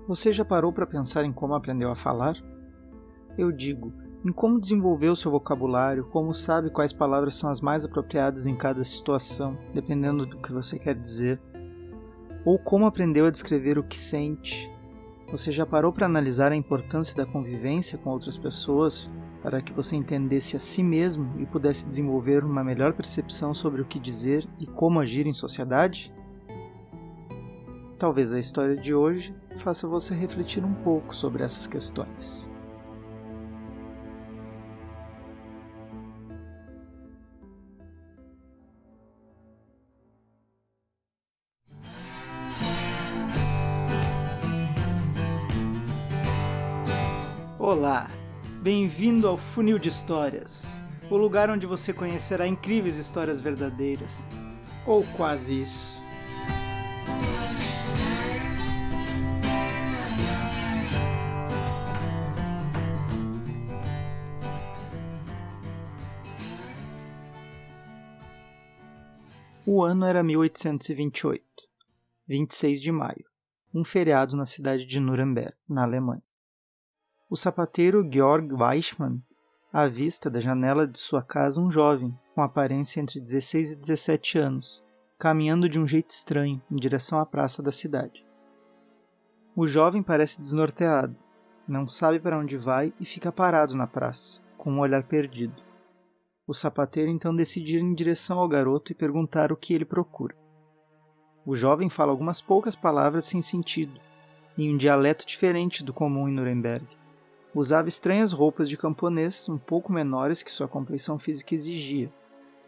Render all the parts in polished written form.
Você já parou para pensar em como aprendeu a falar? Eu digo, em como desenvolveu seu vocabulário, como sabe quais palavras são as mais apropriadas em cada situação, dependendo do que você quer dizer. Ou como aprendeu a descrever o que sente. Você já parou para analisar a importância da convivência com outras pessoas para que você entendesse a si mesmo e pudesse desenvolver uma melhor percepção sobre o que dizer e como agir em sociedade? Talvez a história de hoje faça você refletir um pouco sobre essas questões. Olá! Bem-vindo ao Funil de Histórias, o lugar onde você conhecerá incríveis histórias verdadeiras. Ou quase isso. O ano era 1828, 26 de maio, um feriado na cidade de Nuremberg, na Alemanha. O sapateiro Georg Weissmann avista da janela de sua casa um jovem, com aparência entre 16 e 17 anos, caminhando de um jeito estranho em direção à praça da cidade. O jovem parece desnorteado, não sabe para onde vai e fica parado na praça, com um olhar perdido. O sapateiro então decide ir em direção ao garoto e perguntar o que ele procura. O jovem fala algumas poucas palavras sem sentido, em um dialeto diferente do comum em Nuremberg. Usava estranhas roupas de camponês um pouco menores que sua complexão física exigia,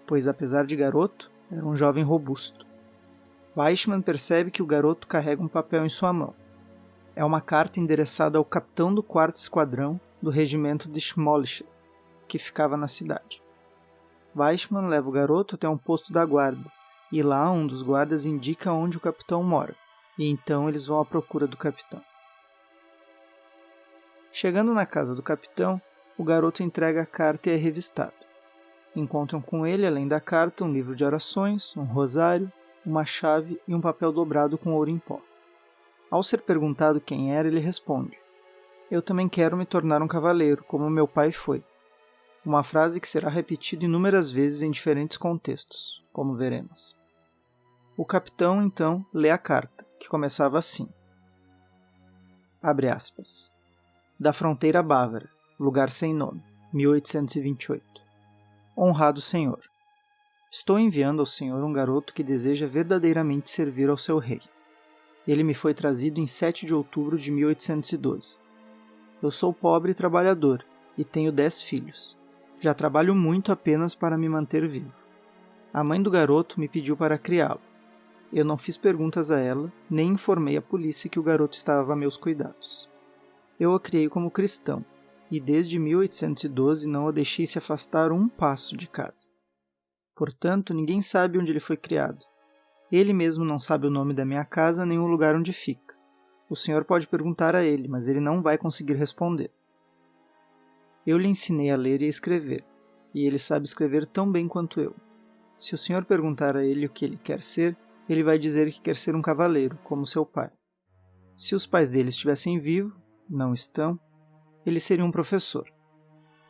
pois apesar de garoto, era um jovem robusto. Weissmann percebe que o garoto carrega um papel em sua mão. É uma carta endereçada ao capitão do 4º Esquadrão do regimento de Schmollische, que ficava na cidade. Weissmann leva o garoto até um posto da guarda, e lá um dos guardas indica onde o capitão mora, e então eles vão à procura do capitão. Chegando na casa do capitão, o garoto entrega a carta e é revistado. Encontram com ele, além da carta, um livro de orações, um rosário, uma chave e um papel dobrado com ouro em pó. Ao ser perguntado quem era, ele responde: "Eu também quero me tornar um cavaleiro, como meu pai foi." Uma frase que será repetida inúmeras vezes em diferentes contextos, como veremos. O capitão, então, lê a carta, que começava assim. Abre aspas. Da fronteira bávara, lugar sem nome, 1828. Honrado senhor. Estou enviando ao senhor um garoto que deseja verdadeiramente servir ao seu rei. Ele me foi trazido em 7 de outubro de 1812. Eu sou pobre e trabalhador, e tenho 10 filhos. Já trabalho muito apenas para me manter vivo. A mãe do garoto me pediu para criá-lo. Eu não fiz perguntas a ela, nem informei a polícia que o garoto estava a meus cuidados. Eu o criei como cristão, e desde 1812 não o deixei se afastar um passo de casa. Portanto, ninguém sabe onde ele foi criado. Ele mesmo não sabe o nome da minha casa nem o lugar onde fica. O senhor pode perguntar a ele, mas ele não vai conseguir responder. Eu lhe ensinei a ler e a escrever, e ele sabe escrever tão bem quanto eu. Se o senhor perguntar a ele o que ele quer ser, ele vai dizer que quer ser um cavaleiro, como seu pai. Se os pais dele estivessem vivos, não estão, ele seria um professor.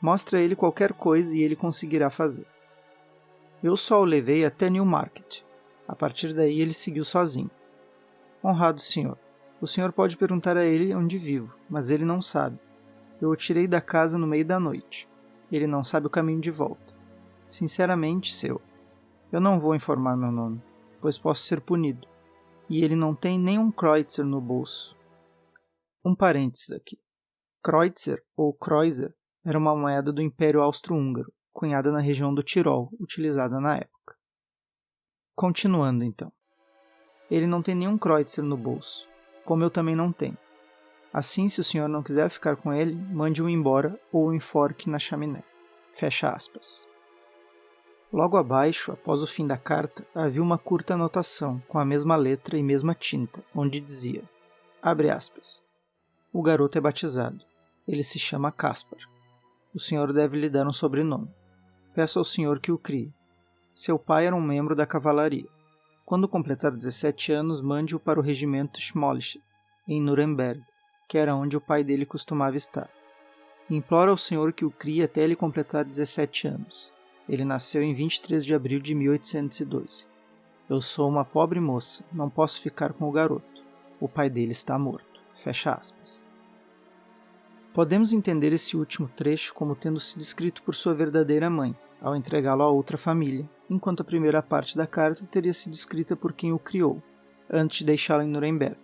Mostre a ele qualquer coisa e ele conseguirá fazer. Eu só o levei até Newmarket. A partir daí ele seguiu sozinho. Honrado senhor, o senhor pode perguntar a ele onde vivo, mas ele não sabe. Eu o tirei da casa no meio da noite. Ele não sabe o caminho de volta. Sinceramente, seu, eu não vou informar meu nome, pois posso ser punido. E ele não tem nem um Kreutzer no bolso. Um parênteses aqui. Kreutzer, ou Kreuzer, era uma moeda do Império Austro-Húngaro, cunhada na região do Tirol, utilizada na época. Continuando, então. Ele não tem nenhum Kreutzer no bolso, como eu também não tenho. Assim, se o senhor não quiser ficar com ele, mande-o embora ou o enforque na chaminé. Fecha aspas. Logo abaixo, após o fim da carta, havia uma curta anotação, com a mesma letra e mesma tinta, onde dizia, abre aspas, o garoto é batizado. Ele se chama Caspar. O senhor deve lhe dar um sobrenome. Peço ao senhor que o crie. Seu pai era um membro da cavalaria. Quando completar 17 anos, mande-o para o regimento Schmollische, em Nuremberg, que era onde o pai dele costumava estar. Implora ao Senhor que o crie até ele completar 17 anos. Ele nasceu em 23 de abril de 1812. Eu sou uma pobre moça, não posso ficar com o garoto. O pai dele está morto. Fecha aspas. Podemos entender esse último trecho como tendo sido escrito por sua verdadeira mãe, ao entregá-lo a outra família, enquanto a primeira parte da carta teria sido escrita por quem o criou, antes de deixá-lo em Nuremberg.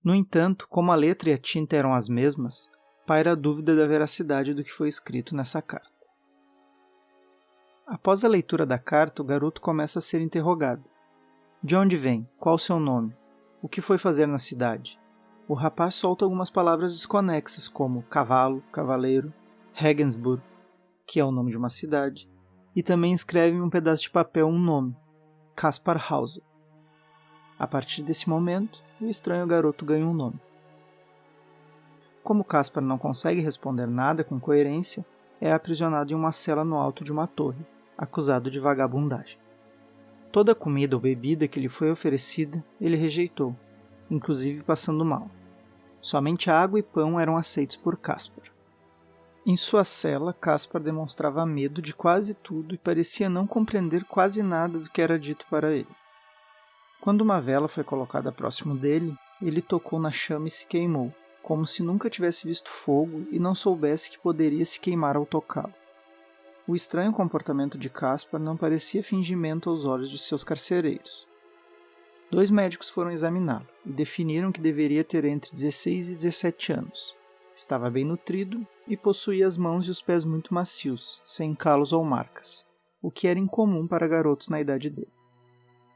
No entanto, como a letra e a tinta eram as mesmas, paira a dúvida da veracidade do que foi escrito nessa carta. Após a leitura da carta, o garoto começa a ser interrogado. De onde vem? Qual o seu nome? O que foi fazer na cidade? O rapaz solta algumas palavras desconexas, como cavalo, cavaleiro, Regensburg, que é o nome de uma cidade, e também escreve em um pedaço de papel um nome, Kaspar Hauser. A partir desse momento, o estranho garoto ganha um nome. Como Kaspar não consegue responder nada com coerência, é aprisionado em uma cela no alto de uma torre, acusado de vagabundagem. Toda a comida ou bebida que lhe foi oferecida, ele rejeitou, inclusive passando mal. Somente água e pão eram aceitos por Kaspar. Em sua cela, Kaspar demonstrava medo de quase tudo e parecia não compreender quase nada do que era dito para ele. Quando uma vela foi colocada próximo dele, ele tocou na chama e se queimou, como se nunca tivesse visto fogo e não soubesse que poderia se queimar ao tocá-lo. O estranho comportamento de Kaspar não parecia fingimento aos olhos de seus carcereiros. 2 médicos foram examiná-lo e definiram que deveria ter entre 16 e 17 anos. Estava bem nutrido e possuía as mãos e os pés muito macios, sem calos ou marcas, o que era incomum para garotos na idade dele.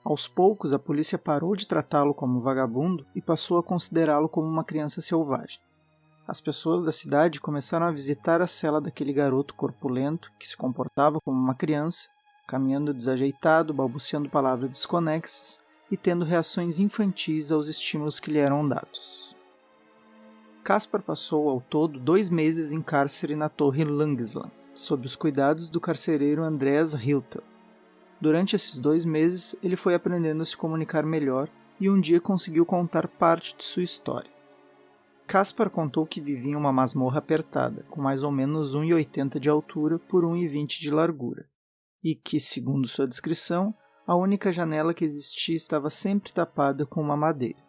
Aos poucos, a polícia parou de tratá-lo como vagabundo e passou a considerá-lo como uma criança selvagem. As pessoas da cidade começaram a visitar a cela daquele garoto corpulento que se comportava como uma criança, caminhando desajeitado, balbuciando palavras desconexas e tendo reações infantis aos estímulos que lhe eram dados. Kaspar passou ao todo 2 meses em cárcere na Torre Langesland, sob os cuidados do carcereiro Andreas Hilter. Durante esses 2 meses, ele foi aprendendo a se comunicar melhor e um dia conseguiu contar parte de sua história. Kaspar contou que vivia em uma masmorra apertada, com mais ou menos 1,80 de altura por 1,20 de largura, e que, segundo sua descrição, a única janela que existia estava sempre tapada com uma madeira.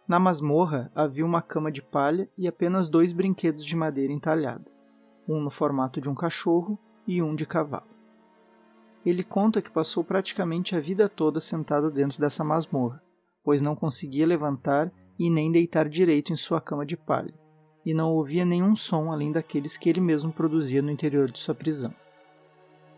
Na masmorra havia uma cama de palha e apenas 2 brinquedos de madeira entalhada, um no formato de um cachorro e um de cavalo. Ele conta que passou praticamente a vida toda sentado dentro dessa masmorra, pois não conseguia levantar e nem deitar direito em sua cama de palha, e não ouvia nenhum som além daqueles que ele mesmo produzia no interior de sua prisão.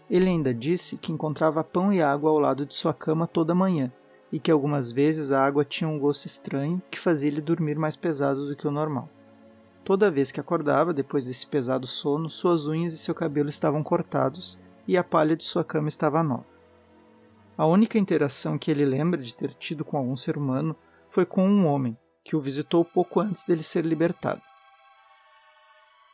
Ele ainda disse que encontrava pão e água ao lado de sua cama toda manhã, e que algumas vezes a água tinha um gosto estranho que fazia ele dormir mais pesado do que o normal. Toda vez que acordava, depois desse pesado sono, suas unhas e seu cabelo estavam cortados e a palha de sua cama estava nova. A única interação que ele lembra de ter tido com algum ser humano foi com um homem, que o visitou pouco antes dele ser libertado.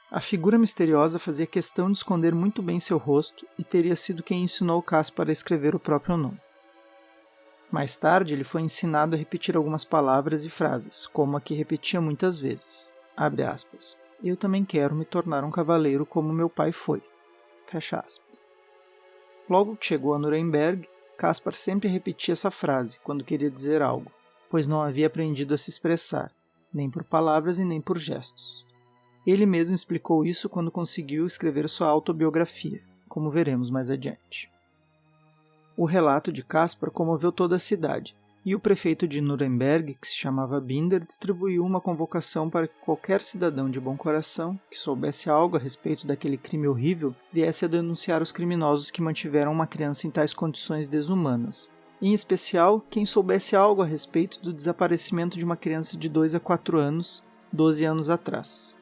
A figura misteriosa fazia questão de esconder muito bem seu rosto e teria sido quem ensinou Kaspar a escrever o próprio nome. Mais tarde, ele foi ensinado a repetir algumas palavras e frases, como a que repetia muitas vezes. Abre aspas. Eu também quero me tornar um cavaleiro como meu pai foi. Fecha aspas. Logo que chegou a Nuremberg, Kaspar sempre repetia essa frase quando queria dizer algo, pois não havia aprendido a se expressar, nem por palavras e nem por gestos. Ele mesmo explicou isso quando conseguiu escrever sua autobiografia, como veremos mais adiante. O relato de Kaspar comoveu toda a cidade, e o prefeito de Nuremberg, que se chamava Binder, distribuiu uma convocação para que qualquer cidadão de bom coração, que soubesse algo a respeito daquele crime horrível, viesse a denunciar os criminosos que mantiveram uma criança em tais condições desumanas, em especial quem soubesse algo a respeito do desaparecimento de uma criança de 2 a 4 anos, 12 anos atrás.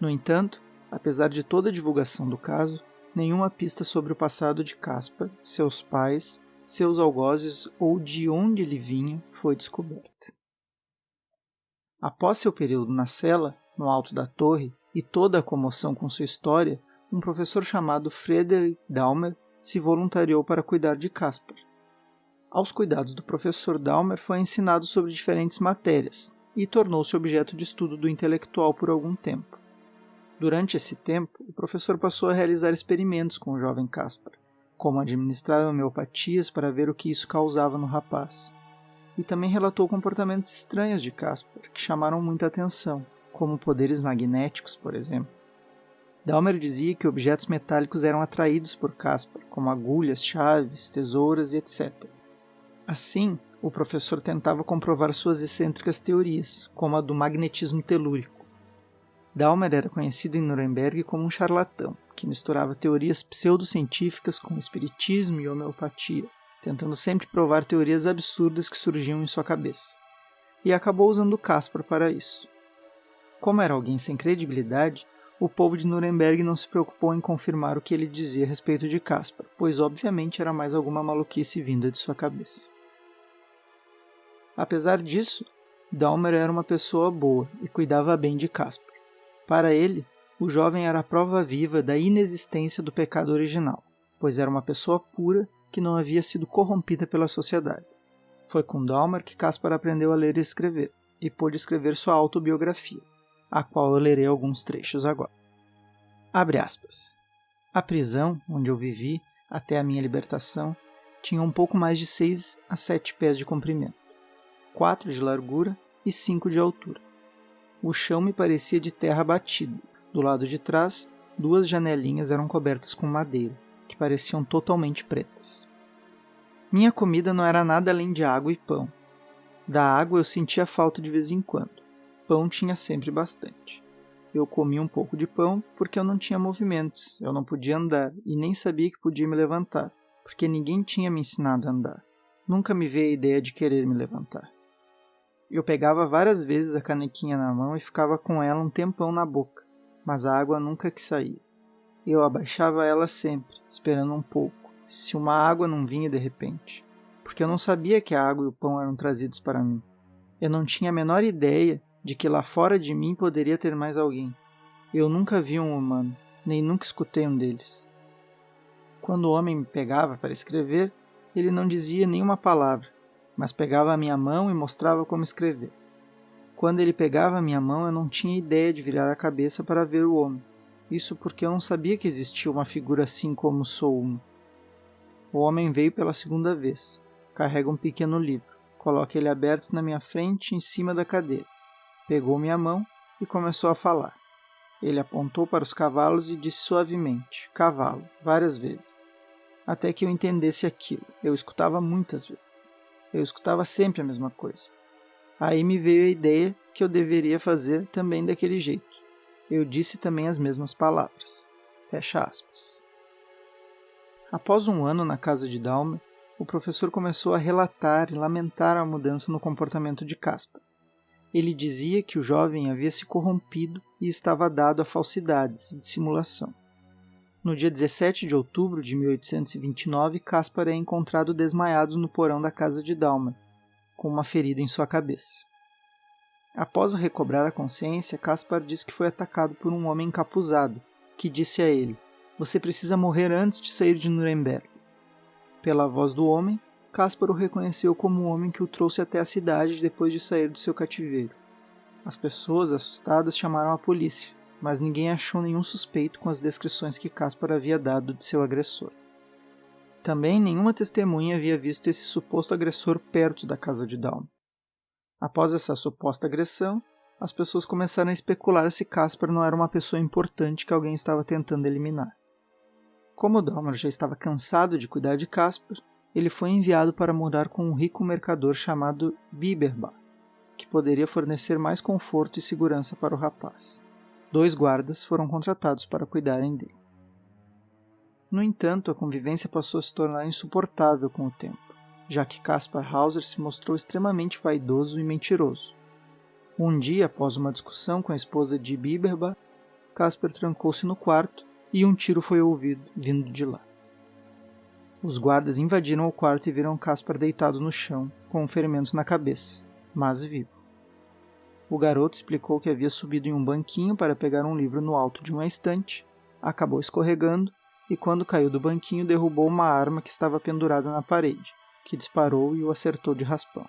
No entanto, apesar de toda a divulgação do caso, nenhuma pista sobre o passado de Kaspar, seus pais, seus algozes ou de onde ele vinha foi descoberta. Após seu período na cela, no alto da torre, e toda a comoção com sua história, um professor chamado Friedrich Dahmer se voluntariou para cuidar de Kaspar. Aos cuidados do professor Dahmer foi ensinado sobre diferentes matérias, e tornou-se objeto de estudo do intelectual por algum tempo. Durante esse tempo, o professor passou a realizar experimentos com o jovem Caspar, como administrar homeopatias para ver o que isso causava no rapaz. E também relatou comportamentos estranhos de Caspar, que chamaram muita atenção, como poderes magnéticos, por exemplo. Dahmer dizia que objetos metálicos eram atraídos por Caspar, como agulhas, chaves, tesouras e etc. Assim, o professor tentava comprovar suas excêntricas teorias, como a do magnetismo telúrico. Dahmer era conhecido em Nuremberg como um charlatão, que misturava teorias pseudocientíficas com espiritismo e homeopatia, tentando sempre provar teorias absurdas que surgiam em sua cabeça. E acabou usando Caspar para isso. Como era alguém sem credibilidade, o povo de Nuremberg não se preocupou em confirmar o que ele dizia a respeito de Caspar, pois obviamente era mais alguma maluquice vinda de sua cabeça. Apesar disso, Dahmer era uma pessoa boa e cuidava bem de Caspar. Para ele, o jovem era a prova viva da inexistência do pecado original, pois era uma pessoa pura que não havia sido corrompida pela sociedade. Foi com Dahmer que Caspar aprendeu a ler e escrever, e pôde escrever sua autobiografia, a qual eu lerei alguns trechos agora. Abre aspas. A prisão, onde eu vivi, até a minha libertação, tinha um pouco mais de 6 a 7 pés de comprimento, 4 de largura e 5 de altura. O chão me parecia de terra batida. Do lado de trás, 2 janelinhas eram cobertas com madeira, que pareciam totalmente pretas. Minha comida não era nada além de água e pão. Da água eu sentia falta de vez em quando. Pão tinha sempre bastante. Eu comia um pouco de pão porque eu não tinha movimentos, eu não podia andar e nem sabia que podia me levantar, porque ninguém tinha me ensinado a andar. Nunca me veio a ideia de querer me levantar. Eu pegava várias vezes a canequinha na mão e ficava com ela um tempão na boca, mas a água nunca que saía. Eu abaixava ela sempre, esperando um pouco, se uma água não vinha de repente, porque eu não sabia que a água e o pão eram trazidos para mim. Eu não tinha a menor ideia de que lá fora de mim poderia ter mais alguém. Eu nunca vi um humano, nem nunca escutei um deles. Quando o homem me pegava para escrever, ele não dizia nenhuma palavra, mas pegava a minha mão e mostrava como escrever. Quando ele pegava a minha mão, eu não tinha ideia de virar a cabeça para ver o homem. Isso porque eu não sabia que existia uma figura assim como sou uma. O homem veio pela segunda vez. Carrega um pequeno livro. Coloca ele aberto na minha frente, em cima da cadeira. Pegou minha mão e começou a falar. Ele apontou para os cavalos e disse suavemente, cavalo, várias vezes. Até que eu entendesse aquilo. Eu escutava muitas vezes. Eu escutava sempre a mesma coisa. Aí me veio a ideia que eu deveria fazer também daquele jeito. Eu disse também as mesmas palavras. Fecha aspas. Após um ano na casa de Dahmer, o professor começou a relatar e lamentar a mudança no comportamento de Caspar. Ele dizia que o jovem havia se corrompido e estava dado a falsidades e dissimulação. No dia 17 de outubro de 1829, Caspar é encontrado desmaiado no porão da casa de Dahmer, com uma ferida em sua cabeça. Após recobrar a consciência, Caspar diz que foi atacado por um homem encapuzado, que disse a ele, "Você precisa morrer antes de sair de Nuremberg." Pela voz do homem, Caspar o reconheceu como o homem que o trouxe até a cidade depois de sair do seu cativeiro. As pessoas, assustadas, chamaram a polícia, mas ninguém achou nenhum suspeito com as descrições que Caspar havia dado de seu agressor. Também nenhuma testemunha havia visto esse suposto agressor perto da casa de Dahmer. Após essa suposta agressão, as pessoas começaram a especular se Caspar não era uma pessoa importante que alguém estava tentando eliminar. Como Dahmer já estava cansado de cuidar de Caspar, ele foi enviado para morar com um rico mercador chamado Biberbach, que poderia fornecer mais conforto e segurança para o rapaz. 2 guardas foram contratados para cuidarem dele. No entanto, a convivência passou a se tornar insuportável com o tempo, já que Caspar Hauser se mostrou extremamente vaidoso e mentiroso. Um dia, após uma discussão com a esposa de Biberbach, Caspar trancou-se no quarto e um tiro foi ouvido vindo de lá. Os guardas invadiram o quarto e viram Caspar deitado no chão, com um ferimento na cabeça, mas vivo. O garoto explicou que havia subido em um banquinho para pegar um livro no alto de uma estante, acabou escorregando e, quando caiu do banquinho, derrubou uma arma que estava pendurada na parede, que disparou e o acertou de raspão.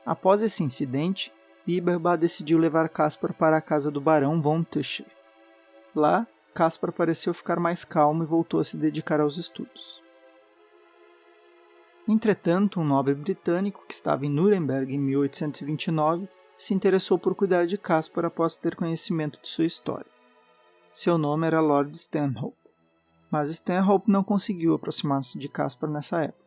Após esse incidente, Bieberbach decidiu levar Caspar para a casa do barão von Tuchel. Lá, Caspar pareceu ficar mais calmo e voltou a se dedicar aos estudos. Entretanto, um nobre britânico que estava em Nuremberg em 1829 se interessou por cuidar de Caspar após ter conhecimento de sua história. Seu nome era Lord Stanhope, mas Stanhope não conseguiu aproximar-se de Caspar nessa época,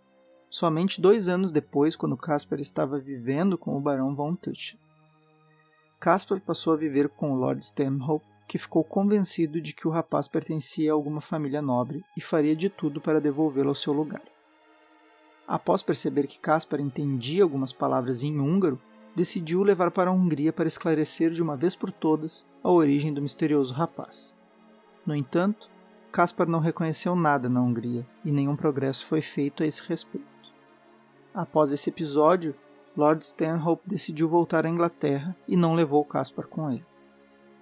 somente 2 anos depois, quando Caspar estava vivendo com o barão von Tuchel. Caspar passou a viver com o Lord Stanhope, que ficou convencido de que o rapaz pertencia a alguma família nobre e faria de tudo para devolvê-lo ao seu lugar. Após perceber que Caspar entendia algumas palavras em húngaro, decidiu o levar para a Hungria para esclarecer de uma vez por todas a origem do misterioso rapaz. No entanto, Caspar não reconheceu nada na Hungria e nenhum progresso foi feito a esse respeito. Após esse episódio, Lord Stanhope decidiu voltar à Inglaterra e não levou Caspar com ele.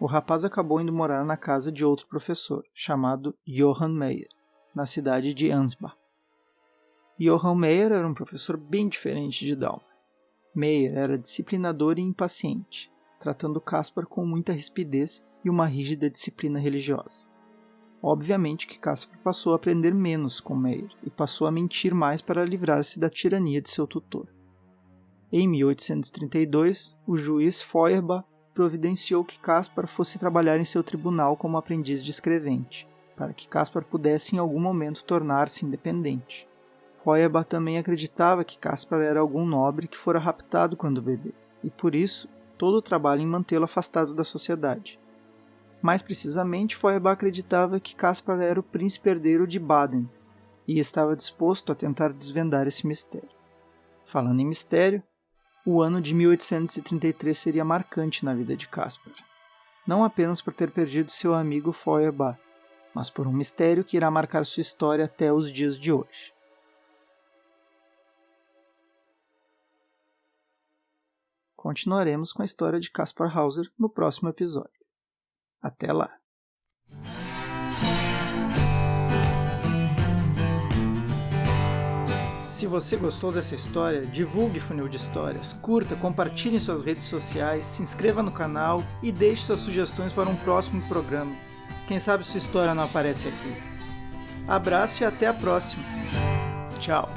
O rapaz acabou indo morar na casa de outro professor, chamado Johann Meyer, na cidade de Ansbach. Johann Meyer era um professor bem diferente de Dalmer. Meyer era disciplinador e impaciente, tratando Caspar com muita rispidez e uma rígida disciplina religiosa. Obviamente que Caspar passou a aprender menos com Meyer e passou a mentir mais para livrar-se da tirania de seu tutor. Em 1832, o juiz Feuerbach providenciou que Caspar fosse trabalhar em seu tribunal como aprendiz de escrevente, para que Caspar pudesse em algum momento tornar-se independente. Feuerbach também acreditava que Caspar era algum nobre que fora raptado quando bebê, e por isso todo o trabalho em mantê-lo afastado da sociedade. Mais precisamente, Feuerbach acreditava que Caspar era o príncipe herdeiro de Baden, e estava disposto a tentar desvendar esse mistério. Falando em mistério, o ano de 1833 seria marcante na vida de Caspar, não apenas por ter perdido seu amigo Feuerbach, mas por um mistério que irá marcar sua história até os dias de hoje. Continuaremos com a história de Caspar Hauser no próximo episódio. Até lá! Se você gostou dessa história, divulgue Funil de Histórias, curta, compartilhe em suas redes sociais, se inscreva no canal e deixe suas sugestões para um próximo programa. Quem sabe sua história não aparece aqui. Abraço e até a próxima. Tchau!